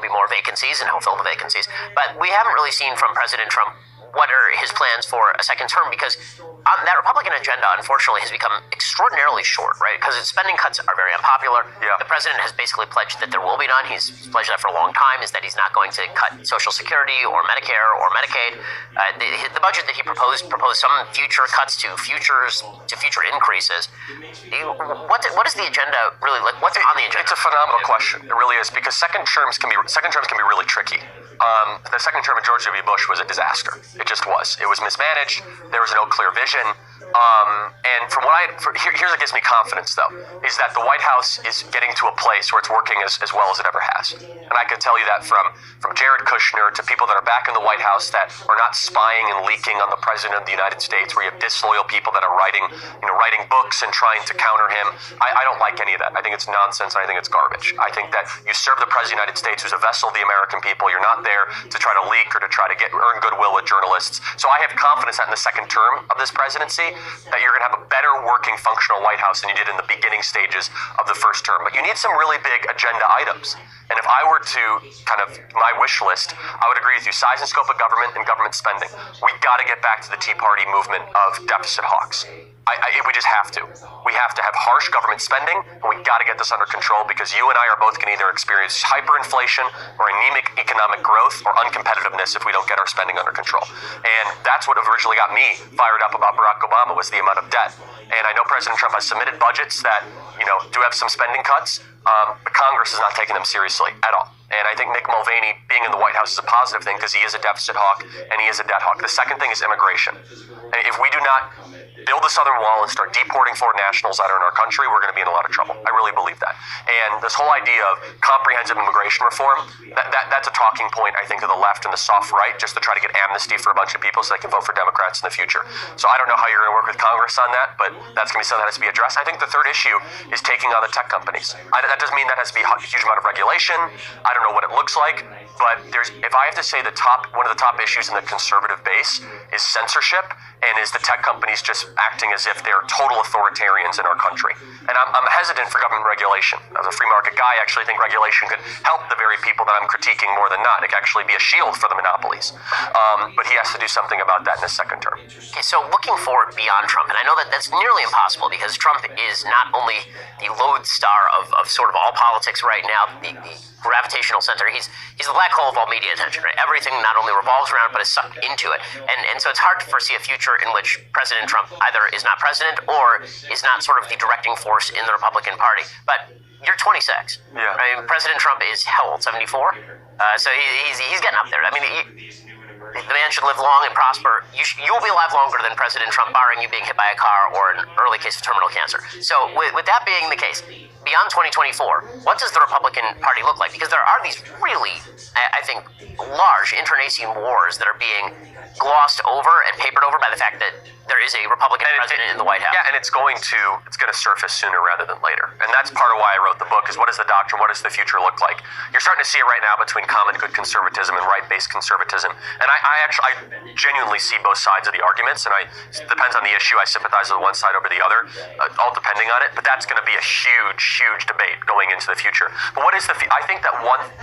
be more vacancies, and he'll fill the vacancies. But we haven't really seen from President Trump what are his plans for a second term, because that Republican agenda, unfortunately, has become extraordinarily short, right? Because spending cuts are very unpopular. Yeah. The president has basically pledged that there will be none. He's pledged that for a long time, is that he's not going to cut Social Security or Medicare or Medicaid. The budget that he proposed some future cuts to future increases. What is the agenda really like? What's on the agenda? It's a phenomenal question. It really is, because second terms can be really tricky. The second term of George W. Bush was a disaster. It just was. It was mismanaged. There was no clear vision. And from what here's what gives me confidence, though, is that the White House is getting to a place where it's working as well as it ever has. And I can tell you that from Jared Kushner to people that are back in the White House that are not spying and leaking on the President of the United States, where you have disloyal people that are writing books and trying to counter him. I don't like any of that. I think it's nonsense, and I think it's garbage. I think that you serve the President of the United States, who's a vessel of the American people. You're not there to try to leak or to try to earn goodwill with journalists. So I have confidence that in the second term of this presidency, that you're going to have a better working, functional White House than you did in the beginning stages of the first term. But you need some really big agenda items. And if I were to my wish list, I would agree with you. Size and scope of government and government spending. We got to get back to the Tea Party movement of deficit hawks. We just have to. We have to have harsh government spending, and we got to get this under control, because you and I are both going to either experience hyperinflation or anemic economic growth or uncompetitiveness if we don't get our spending under control. And that's what originally got me fired up about Barack Obama, was the amount of debt. And I know President Trump has submitted budgets that do have some spending cuts, but Congress is not taking them seriously at all. And I think Mick Mulvaney being in the White House is a positive thing, because he is a deficit hawk and he is a debt hawk. The second thing is immigration. If we do not build the southern wall and start deporting foreign nationals that are in our country, we're going to be in a lot of trouble. I really believe that. And this whole idea of comprehensive immigration reform, that's a talking point, I think, of the left and the soft right, just to try to get amnesty for a bunch of people so they can vote for Democrats in the future. So I don't know how you're going to work with Congress on that, but that's going to be something that has to be addressed. I think the third issue is taking on the tech companies. That doesn't mean that has to be a huge amount of regulation. I don't know what it looks like, but if I have to say one of the top issues in the conservative base is censorship, and is the tech companies just acting as if they're total authoritarians in our country. And I'm hesitant for government regulation. As a free market guy, I actually think regulation could help the very people that I'm critiquing more than not. It could actually be a shield for the monopolies. But he has to do something about that in his second term. Okay, so looking forward beyond Trump, and I know that that's nearly impossible, because Trump is not only the lodestar of sort of all politics right now, the gravitational center. He's the black hole of all media attention, right? Everything not only revolves around, but is sucked into it. And so it's hard to foresee a future in which President Trump either is not president or is not sort of the directing force in the Republican Party. But you're 26. Yeah. I mean, President Trump is how old? 74? So he's getting up there. I mean, the man should live long and prosper. You will be alive longer than President Trump, barring you being hit by a car or an early case of terminal cancer. So with that being the case, beyond 2024, what does the Republican Party look like? Because there are these really, I think, large internecine wars that are being glossed over and papered over by the fact that there is a Republican president in the White House. Yeah, and it's going to surface sooner rather than later. And that's part of why I wrote the book, is what is the doctrine, what does the future look like? You're starting to see it right now between common good conservatism and right-based conservatism. And I genuinely see both sides of the arguments, and it depends on the issue. I sympathize with one side over the other, all depending on it. But that's going to be a huge debate going into the future. But I think that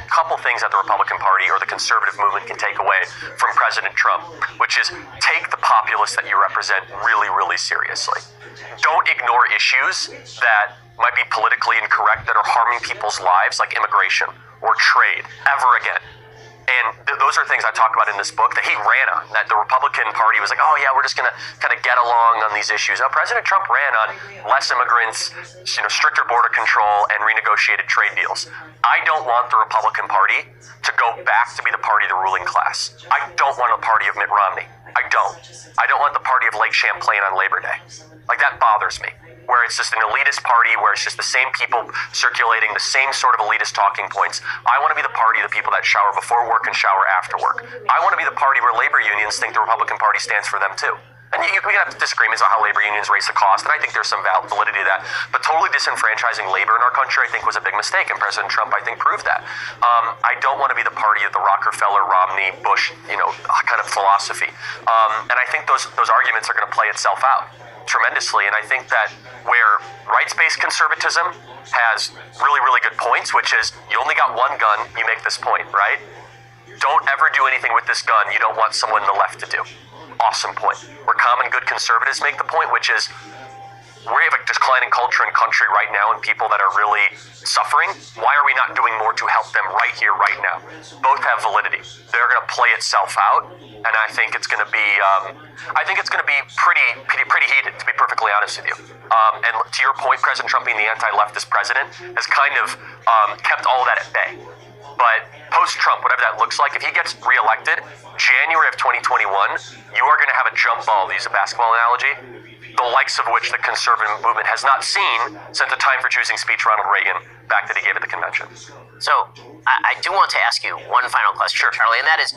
couple things that the Republican Party or the conservative movement can take away from President Trump, which is take the populace that you represent really seriously. Don't ignore issues that might be politically incorrect, that are harming people's lives, like immigration or trade, ever again. And those are things I talk about in this book that he ran on, that the Republican Party was like, oh yeah, we're just going to kind of get along on these issues. Now, President Trump ran on less immigrants, stricter border control, and renegotiated trade deals. I don't want the Republican Party to go back to be the party of the ruling class. I don't want a party of Mitt Romney. I don't want the party of Lake Champlain on Labor Day. Like, that bothers me. Where it's just an elitist party, where it's just the same people circulating the same sort of elitist talking points. I want to be the party of the people that shower before work and shower after work. I want to be the party where labor unions think the Republican Party stands for them too. And we can have disagreements on how labor unions raise the cost, and I think there's some validity to that. But totally disenfranchising labor in our country, I think, was a big mistake, and President Trump, I think, proved that. I don't want to be the party of the Rockefeller, Romney, Bush, kind of philosophy. And I think those arguments are going to play itself out. tremendously. And I think that where rights-based conservatism has really, really good points, which is you only got one gun, you make this point, right? Don't ever do anything with this gun you don't want someone on the left to do. Awesome point. Where common good conservatives make the point, which is we have a declining culture and country right now and people that are really suffering. Why are we not doing more to help them right here, right now? Both have validity. They're going to play itself out, and I think it's going to be, pretty heated, to be perfectly honest with you. And to your point, President Trump being the anti-leftist president has kind of kept all of that at bay. But post-Trump, whatever that looks like, if he gets reelected, January of 2021, you are going to have a jump ball, to use a basketball analogy, the likes of which the conservative movement has not seen since the time for choosing speech Ronald Reagan back that he gave at the convention. So, I do want to ask you one final question, Sure. Charlie, and that is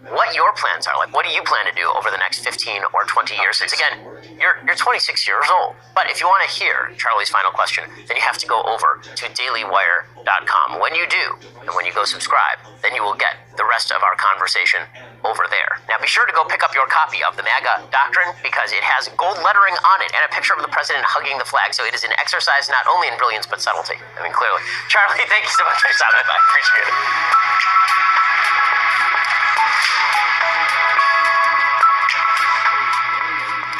what your plans are. Like, what do you plan to do over the next 15 or 20 years? Since, again, you're 26 years old. But if you want to hear Charlie's final question, then you have to go over to dailywire.com. When you do, and when you go subscribe, then you will get the rest of our conversation over there. Now, be sure to go pick up your copy of the MAGA Doctrine because it has gold lettering on it and a picture of the president hugging the flag. So it is an exercise not only in brilliance, but subtlety. I mean, clearly. Charlie, thank you so much for your time. I appreciate it.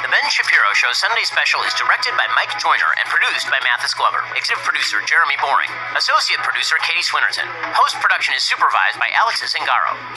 The Ben Shapiro Show Sunday Special is directed by Mike Joyner and produced by Mathis Glover. Executive producer Jeremy Boring. Associate producer Katie Swinnerton. Post-production is supervised by Alex Zingaro.